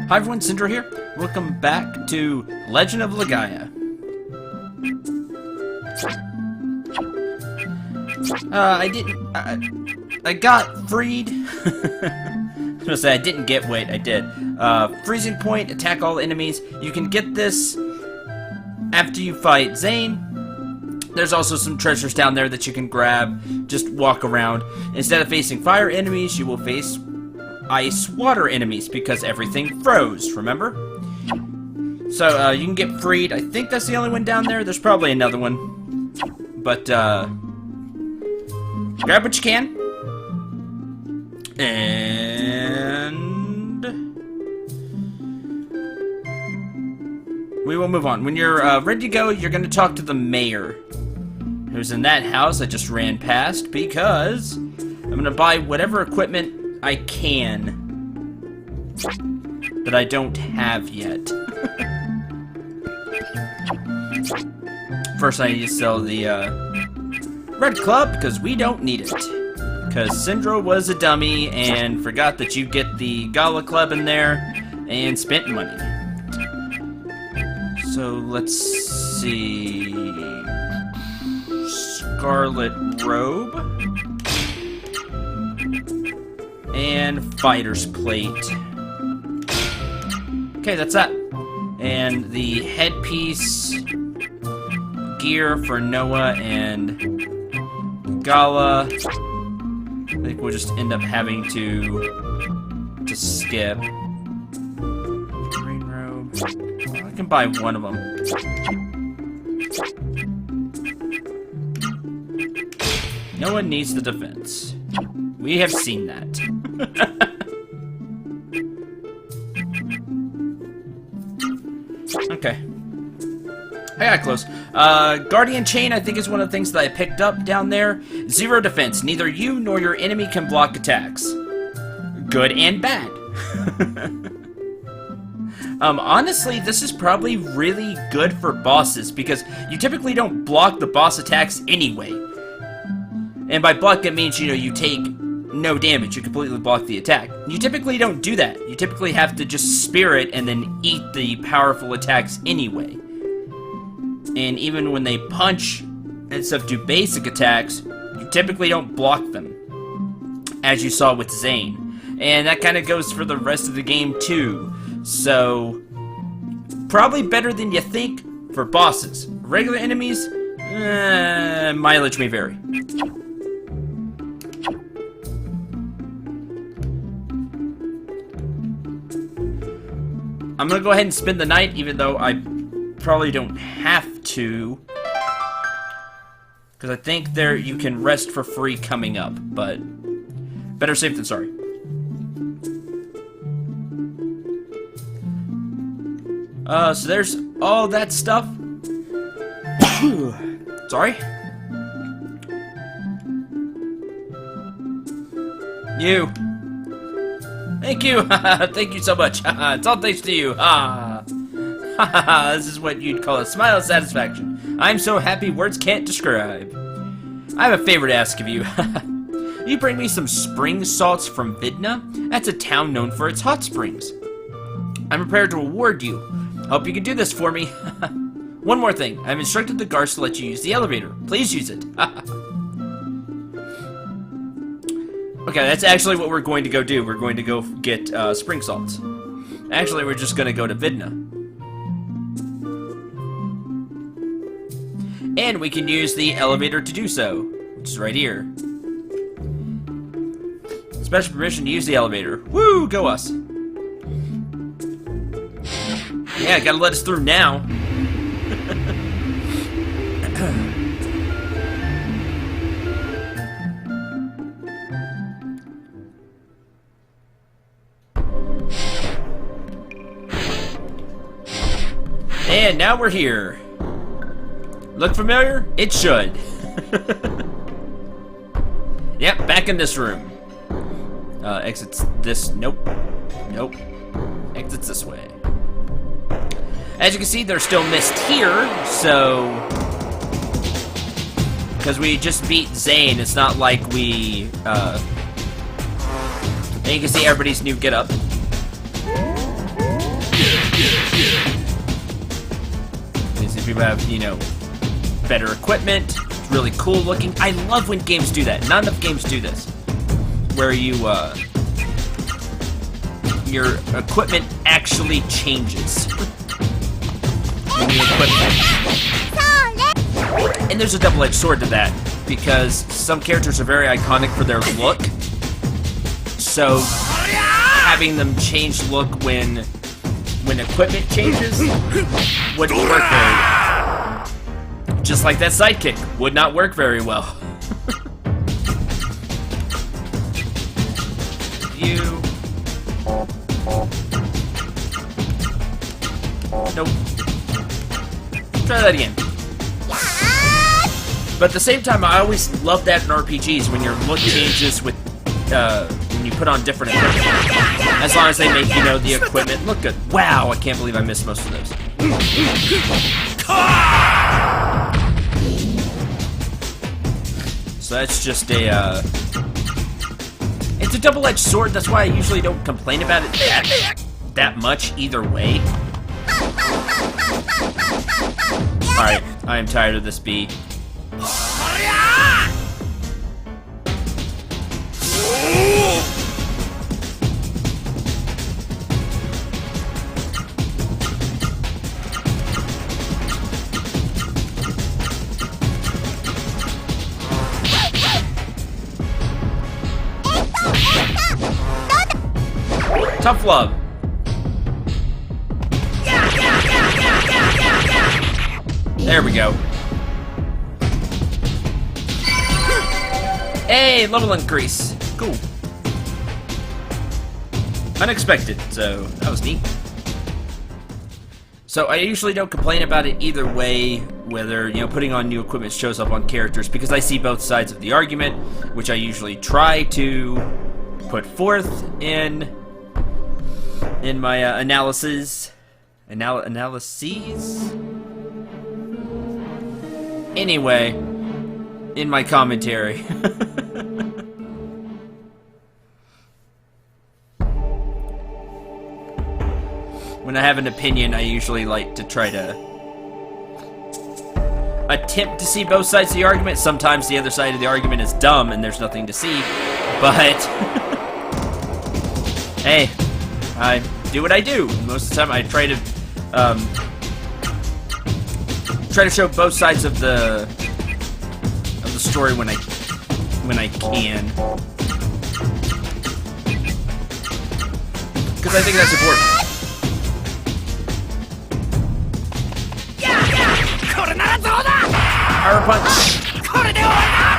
Hi everyone, Cendril here. Welcome back to Legend of Legaia. I got freed. I was gonna say I didn't get, wait, I did. Freezing point, attack all enemies. You can get this after you fight Zane. There's also some treasures down there that you can grab. Just walk around. Instead of facing fire enemies, you will face ice water enemies because everything froze, remember? So, you can get freed. I think that's the only one down there. There's probably another one. But, grab what you can. And we will move on. When you're ready to go, you're going to talk to the mayor, who's in that house I just ran past, because I'm going to buy whatever equipment I can that I don't have yet. First I need to sell the red club, because we don't need it. Because Cendril was a dummy and forgot that you get the Gala club in there and spent money. So let's see. Scarlet robe. And fighter's plate. Okay, that's that. And the headpiece gear for Noah and Gala. I think we'll just end up having to skip. Green robe. Well, I can buy one of them. No one needs the defense. We have seen that. Okay. I got close. Guardian Chain, I think, is one of the things that I picked up down there. 0 defense. Neither you nor your enemy can block attacks. Good and bad. Honestly, this is probably really good for bosses, because you typically don't block the boss attacks anyway. And by block, it means, you know, you take no damage. You completely block the attack. You typically don't do that. You typically have to just spirit and then eat the powerful attacks anyway. And even when they punch and stuff, do basic attacks, you typically don't block them, as you saw with Zane. And that kind of goes for the rest of the game too. So, probably better than you think for bosses. Regular enemies, mileage may vary. I'm gonna go ahead and spend the night, even though I probably don't have to, because I think there you can rest for free coming up, but better safe than sorry. So there's all that stuff. Sorry. You. Thank you. Thank you so much. It's all thanks to you. This is what you'd call a smile of satisfaction. I'm so happy words can't describe. I have a favor to ask of you. You bring me some spring salts from Vidna? That's a town known for its hot springs. I'm prepared to reward you. Hope you can do this for me. One more thing. I've instructed the guards to let you use the elevator. Please use it. Okay, that's actually what we're going to go do. We're going to go get spring salts. Actually, we're just going to go to Vidna. And we can use the elevator to do so, which is right here. Special permission to use the elevator. Woo, go us. Yeah, gotta let us through now. And now we're here. Look familiar? It should. Yep, back in this room. Exits this. Nope. Nope. Exits this way. As you can see, there's still mist here, so... Because we just beat Zane, it's not like we, And you can see everybody's new get-up. you have, you know, better equipment. It's really cool looking. I love when games do that. Not enough games do this. Where you, your equipment actually changes. When you equip it. And there's a double-edged sword to that, because some characters are very iconic for their look. So having them change look when equipment changes wouldn't work very well. Just like that sidekick would not work very well. You. Nope. Try that again. But at the same time, I always love that in RPGs when your look changes with when you put on different equipment. As long as they make, you know, the equipment look good. Wow, I can't believe I missed most of those. So that's just a, it's a double-edged sword, that's why I usually don't complain about it that much either way. Alright, I am tired of this bee. Tough love. There we go. Hey, level increase. Cool. Unexpected, so that was neat. So I usually don't complain about it either way, whether, you know, putting on new equipment shows up on characters, because I see both sides of the argument, which I usually try to put forth in my analyses. Anyway, in my commentary. When I have an opinion, I usually like to try to attempt to see both sides of the argument. Sometimes the other side of the argument is dumb and there's nothing to see, but hey, I do what I do. Most of the time I try to show both sides of the story when I can, because I think that's important. Power punch.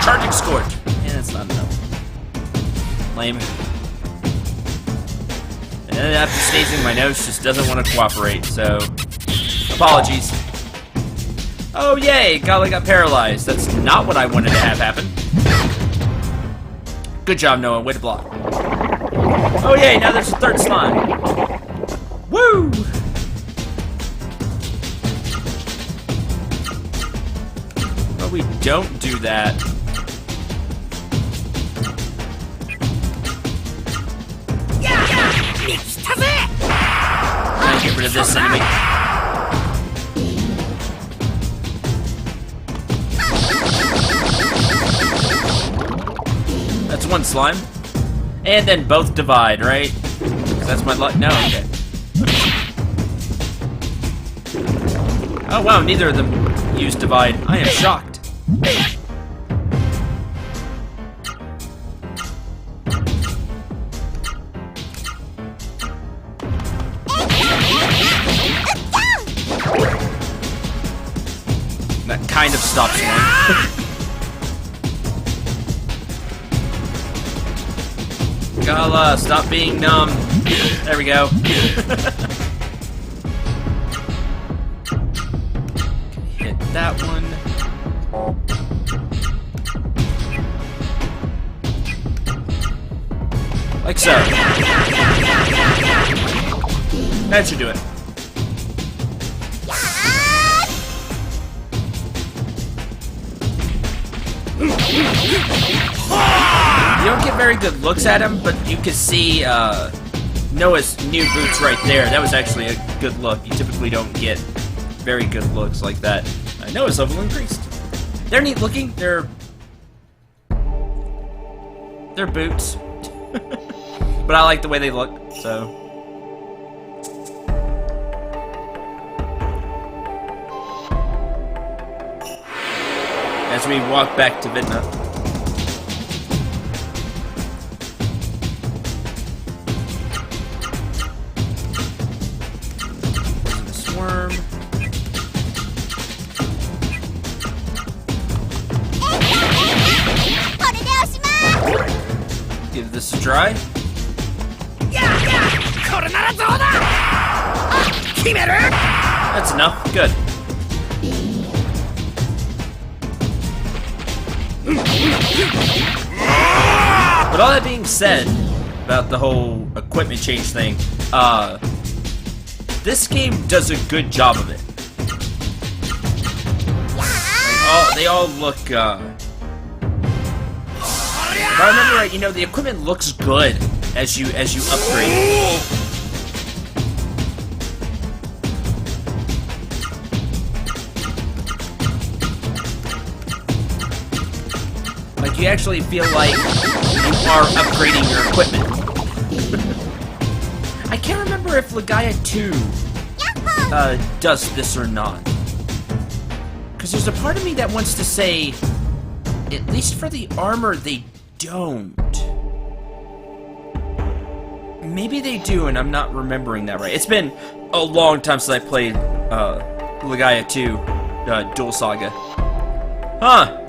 Charging scorch. Yeah, that's not enough. Lame. And after sneezing, my nose just doesn't want to cooperate, so apologies. Oh yay, Golly got paralyzed. That's not what I wanted to have happen. Good job, Noah. Way to block. Oh yay, now there's a third slime. Woo! But we don't do that. Gotta get rid of this enemy. That's one slime. And then both divide, right? 'Cause that's my luck. No, okay. Oh wow, neither of them use divide. I am shocked. That kind of stops one. Gala, stop being numb. There we go. Hit that one. Like so. That should do it. You don't get very good looks at him, but you can see Noah's new boots right there. That was actually a good look. You typically don't get very good looks like that. I know his level increased. They're neat looking. They're boots. But I like the way they look, so. As we walk back to Vidna. Swarm. Give this a try. That's enough. Good. But all that being said about the whole equipment change thing, this game does a good job of it. Like, they all look, if I remember right, you know, the equipment looks good as you upgrade. Like, you actually feel like you are upgrading your equipment. I can't remember if Legaia 2 does this or not. Because there's a part of me that wants to say, at least for the armor, they don't. Maybe they do, and I'm not remembering that right. It's been a long time since I played Legaia 2 Dual Saga. Huh.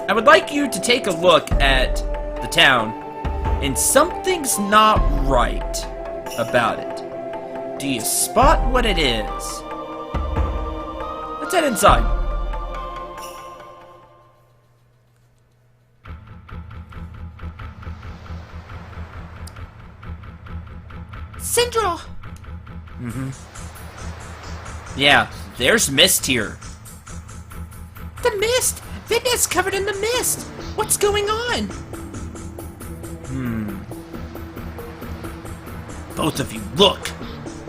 I would like you to take a look at the town, and something's not right about it. Do you spot what it is? Let's head inside. Cendril! Yeah, there's mist here. The mist! Vidna's covered in the mist! What's going on? Both of you, look!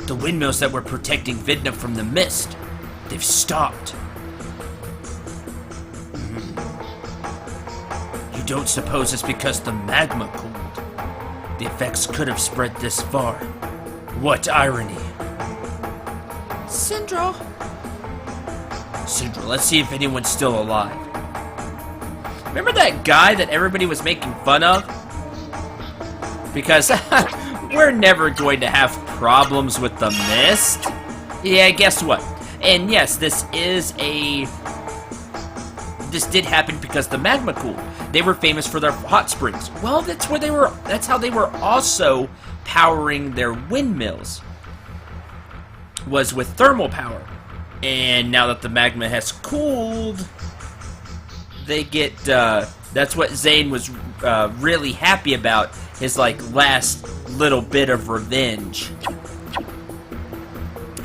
The windmills that were protecting Vidna from the mist, they've stopped. You don't suppose it's because the magma cooled? The effects could have spread this far. What irony. Cendril! Cendril, let's see if anyone's still alive. Remember that guy that everybody was making fun of? Because we're never going to have problems with the mist. Yeah, guess what? And yes, this did happen because the magma cooled. They were famous for their hot springs. Well, that's how they were also powering their windmills. Was with thermal power. And now that the magma has cooled, they get, that's what Zane was really happy about, his, like, last little bit of revenge.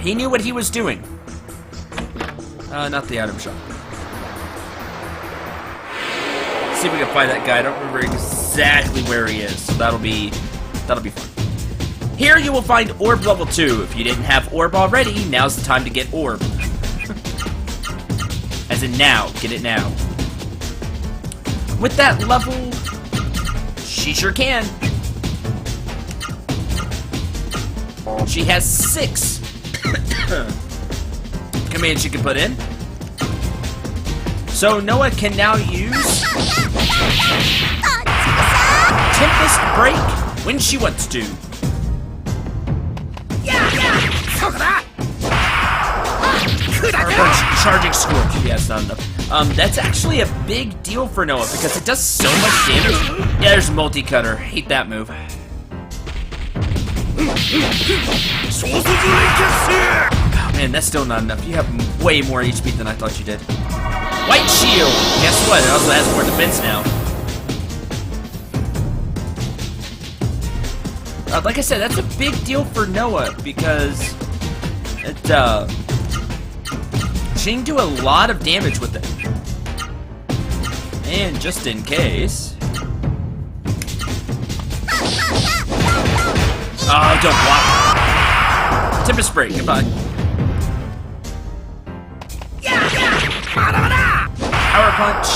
He knew what he was doing. Not the item shop. Let's see if we can find that guy. I don't remember exactly where he is, so that'll be fun. Here you will find Orb level 2. If you didn't have Orb already, now's the time to get Orb. As in now. Get it now. With that level, she sure can. She has 6 commands she can put in. So Noah can now use Tempest Break when she wants to. Or charging Scorch. Yeah, it's not enough. That's actually a big deal for Noah because it does so much damage. Yeah, there's multi-cutter. Hate that move. Oh, man, that's still not enough. You have way more HP than I thought you did. White Shield! Guess what? It also has more defense now. Like I said, that's a big deal for Noah because it, she can do a lot of damage with it. And just in case... Oh, don't block. Tempest Break, goodbye. Power punch.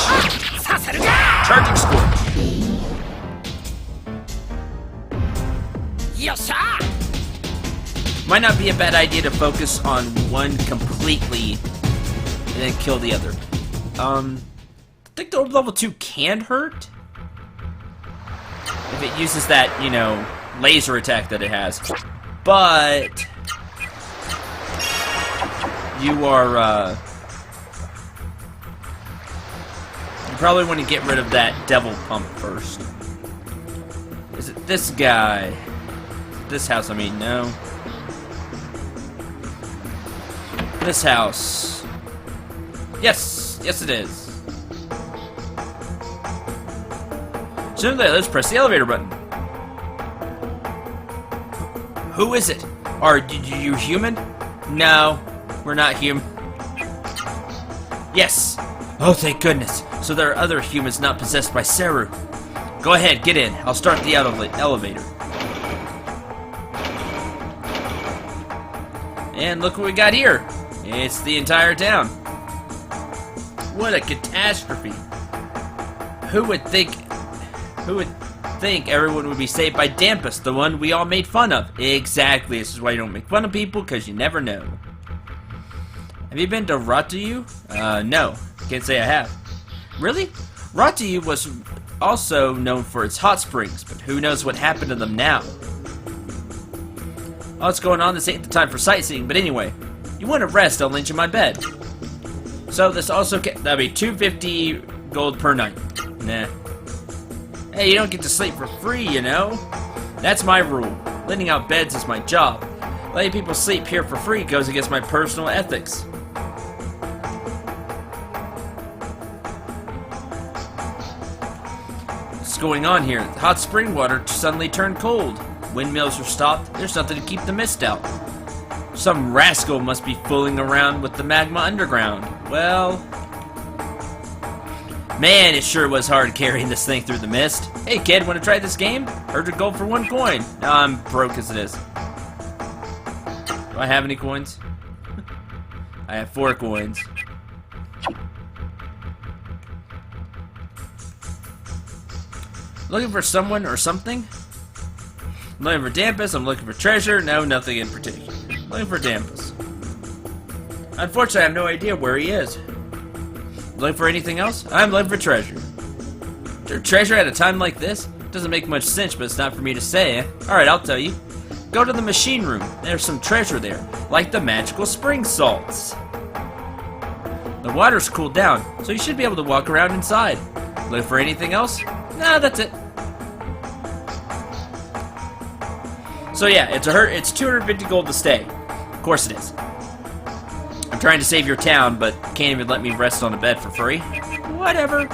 Charging scorch. Might not be a bad idea to focus on one completely and then kill the other. I think the orb level 2 can hurt if it uses that, you know, laser attack that it has. But you are, you probably want to get rid of that devil pump first. Is it this guy? This house, I mean, no. This house. Yes, yes it is. So let's press the elevator button. Who is it? Are you human? No, we're not human. Yes. Oh, thank goodness. So there are other humans not possessed by Seru. Go ahead, get in. I'll start the elevator. And look what we got here. It's the entire town. What a catastrophe. Who would think everyone would be saved by Dampus, the one we all made fun of? Exactly. This is why you don't make fun of people, because you never know. Have you been to Ratu? No. Can't say I have. Really? Ratu was also known for its hot springs, but who knows what happened to them now? Oh, what's going on? This ain't the time for sightseeing, but anyway. You want to rest, I'll lend you my bed. So this also that'll be 250 gold per night. Nah. Hey, you don't get to sleep for free, you know? That's my rule. Lending out beds is my job. Letting people sleep here for free goes against my personal ethics. What's going on here? The hot spring water suddenly turned cold. Windmills are stopped. There's nothing to keep the mist out. Some rascal must be fooling around with the magma underground. Well, man, it sure was hard carrying this thing through the mist. Hey kid, want to try this game? 100 gold for 1 coin. Now I'm broke as it is. Do I have any coins? I have 4 coins. Looking for someone or something? I'm looking for Dampus, I'm looking for treasure. No, nothing in particular. I'm looking for Dampus. Unfortunately, I have no idea where he is. Looking for anything else? I'm looking for treasure. Treasure at a time like this? Doesn't make much sense, but it's not for me to say. Alright, I'll tell you. Go to the machine room. There's some treasure there, like the magical spring salts. The water's cooled down, so you should be able to walk around inside. Looking for anything else? Nah, that's it. So yeah, it's 250 gold to stay. Of course it is. I'm trying to save your town, but can't even let me rest on a bed for free. Whatever.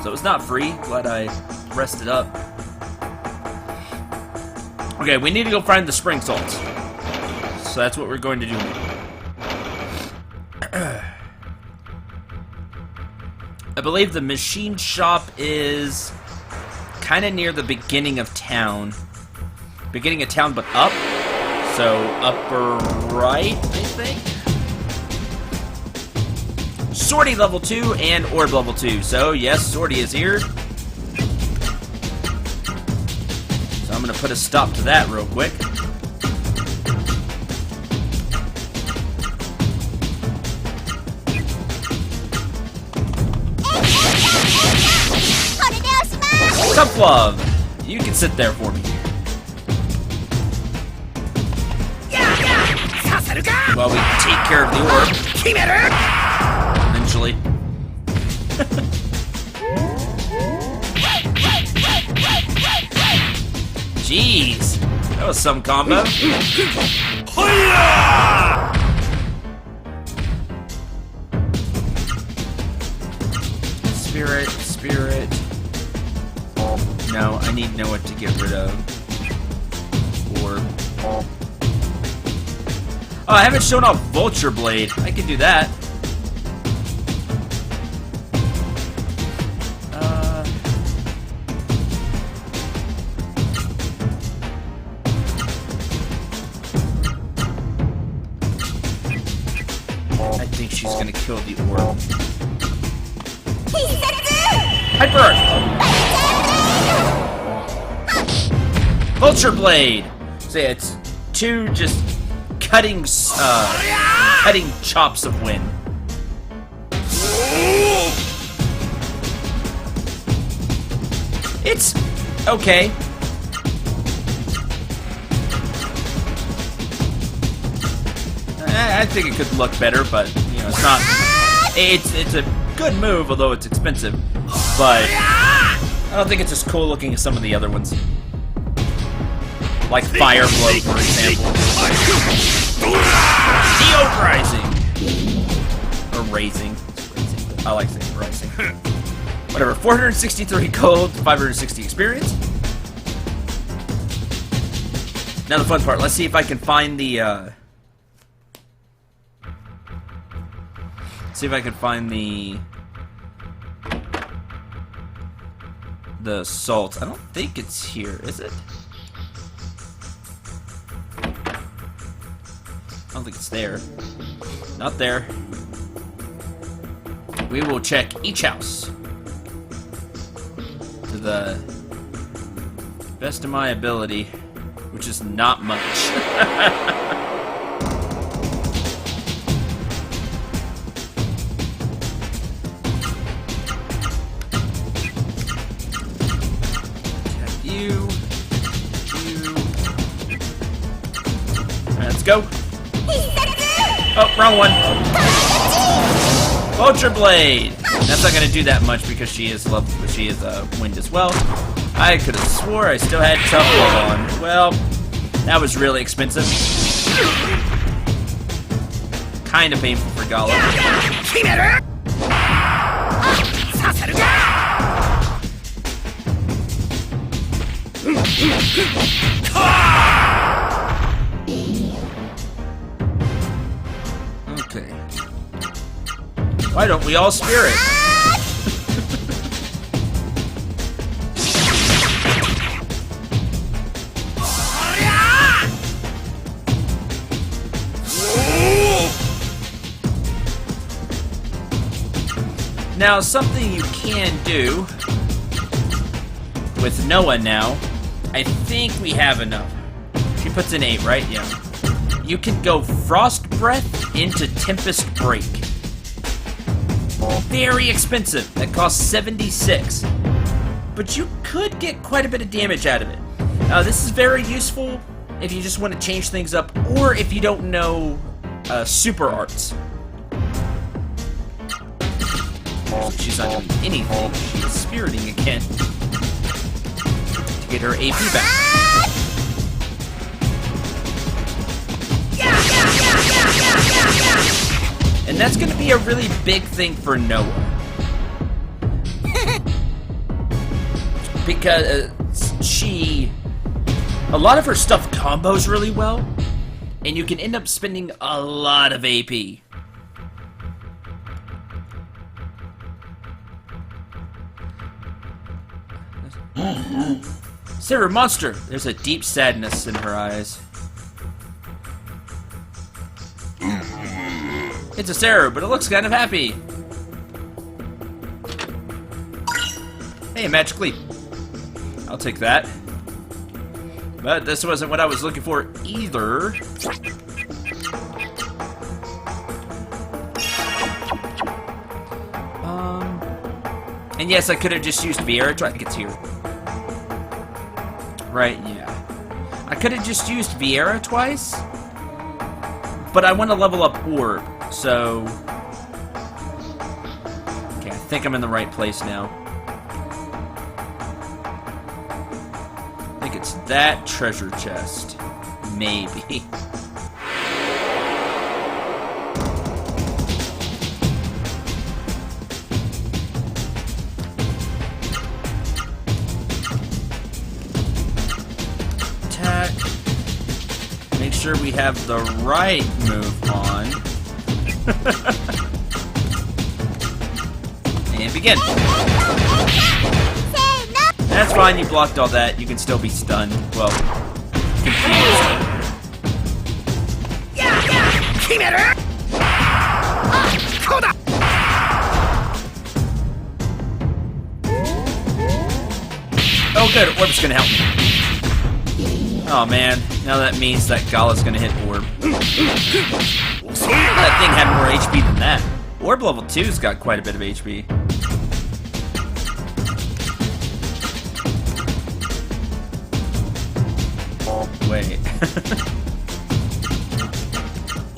So it's not free. Glad I rested up. Okay, we need to go find the spring salts. So that's what we're going to do now. I believe the machine shop is kind of near the beginning of town. Beginning of town, but up. So, upper right, I think? Sortie level 2 and orb level 2. So, yes, Sortie is here. So, I'm going to put a stop to that real quick. Tough love. You can sit there for me. While we take care of the orb. Eventually. Jeez. That was some combo. Spirit, spirit. No, I need to know what to get rid of. Orb. Oh, I haven't shown off Vulture Blade. I can do that. think she's gonna kill the orb. Hyper! Vulture Blade! So yeah, it's two just cutting chops of wind. It's okay. I think it could look better, but you know, it's not. It's a good move, although it's expensive. But I don't think it's as cool looking as some of the other ones, like Fire Blow, for example. Neo Rising or Raising. I like saying Rising. Whatever. 463 gold, 560 experience. Now the fun part. Let's see if I can find the. See if I can find the salt. I don't think it's here, is it? I don't think it's there. Not there. We will check each house to the best of my ability, which is not much. Let's go. Oh, wrong one. Vulture Blade. That's not gonna do that much because she is wind as well. I could have swore I still had tough love on. Well, that was really expensive. Kind of painful for Gala. Okay. Why don't we all spirit? Now, something you can do with Noah now, I think we have enough. She puts in 8, right? Yeah. You can go Frost Breath into Tempest Break. Very expensive. That costs 76. But you could get quite a bit of damage out of it. This is very useful if you just want to change things up, or if you don't know super arts. She's not doing anything. She's spiriting again to get her AP back. And that's going to be a really big thing for Noah. Because a lot of her stuff combos really well, and you can end up spending a lot of AP. Sarah Monster! There's a deep sadness in her eyes. It's a Sarah, but it looks kind of happy. Hey, Magic Leap. I'll take that. But this wasn't what I was looking for either. And yes, I could have just used Viera. I think it's here. Right, yeah. I could have just used Viera twice. But I want to level up Orb, so... Okay, I think I'm in the right place now. I think it's that treasure chest. Maybe. Attack. Make sure we have the right move on. And begin. That's fine, you blocked all that. You can still be stunned. Well, confused. Oh good, Orb's gonna help me. Oh man, now that means that Gala's gonna hit Orb. That thing had more HP than that. Orb level 2's got quite a bit of HP. Wait.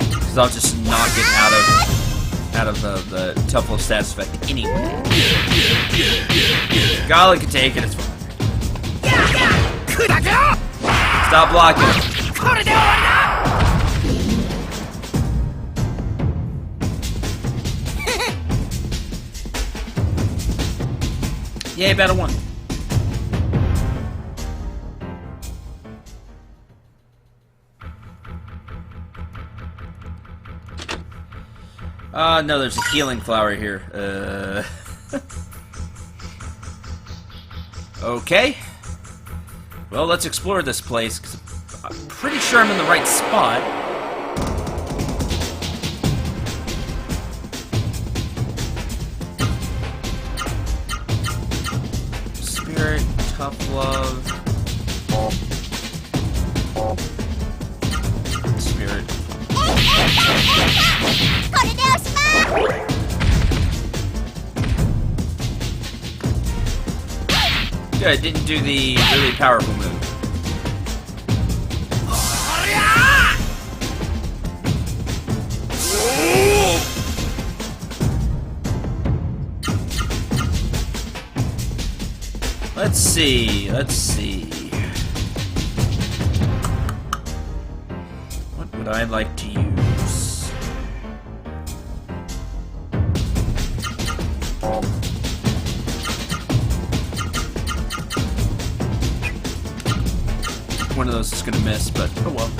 Because I'll just knock it out of the tough little status effect anyway. Gala can take it, it's fine. Stop blocking. Yay, battle 1. No, there's a healing flower here. Okay. Well, let's explore this place, because I'm pretty sure I'm in the right spot. Spirit, tough love. Spirit. Good, didn't do the really powerful move. Let's see. What would I like to use? One of those is gonna miss, but oh well.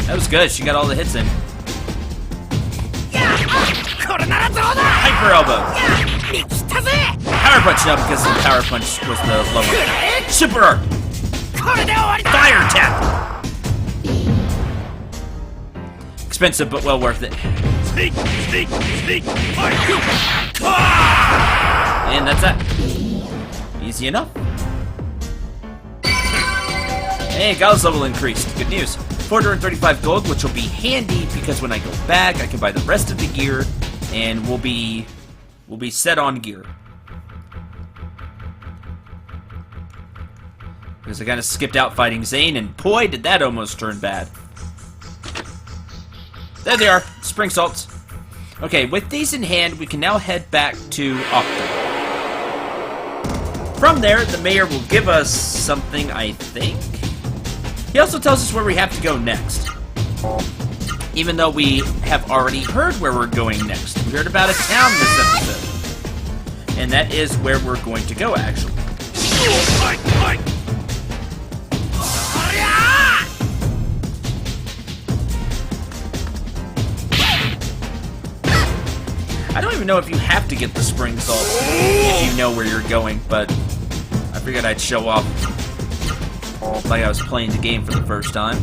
That was good. She got all the hits in. Hyper elbow. Power punch now because the power punch was the low one. Super arc. Fire tap. Expensive but well worth it. And that's that. Easy enough. Hey, Gala's level increased. Good news. 435 gold, which will be handy because when I go back, I can buy the rest of the gear, and we'll be set on gear. Because I kind of skipped out fighting Zane, and boy, did that almost turn bad. There they are, spring salts. Okay, with these in hand, we can now head back to Octo. From there, the mayor will give us something, I think. He also tells us where we have to go next. Even though we have already heard where we're going next. We heard about a town this episode. And that is where we're going to go, actually. I don't even know if you have to get the spring salt if you know where you're going, but I figured I'd show off like I was playing the game for the first time.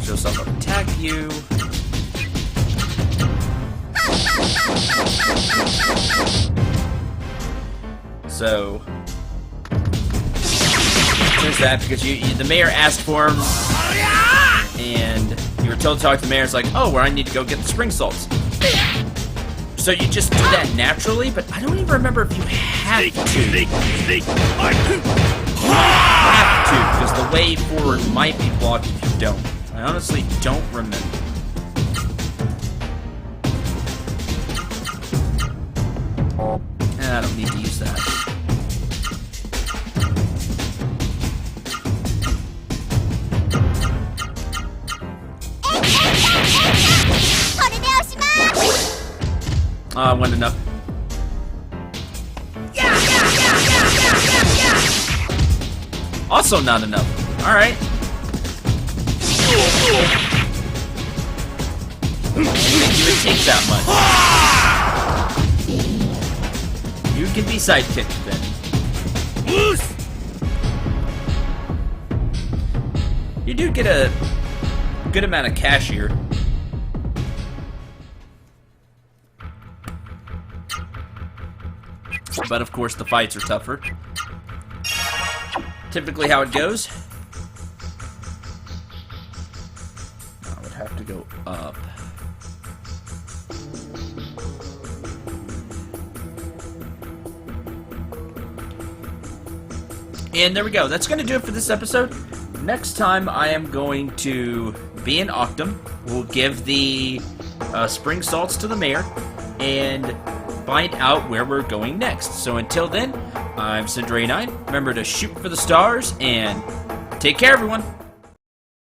Show some attack you. So there's that because the mayor asked for him, and you were told to talk to the mayor. It's like, oh, where I need to go get the spring salts. So you just do that naturally, but I don't even remember if you have to. Have to, because the way forward might be blocked if you don't. I honestly don't remember. I don't need to use that. I went enough. Also not enough. Alright. I didn't think you would take that much. You can be sidekicked then. Loose! You do get a good amount of cash here. But of course the fights are tougher. Typically how it goes. I would have to go up. And there we go. That's going to do it for this episode. Next time I am going to be in Octum. We'll give the spring salts to the mayor and find out where we're going next. So until then, I'm Cendril. Remember to shoot for the stars and take care, everyone.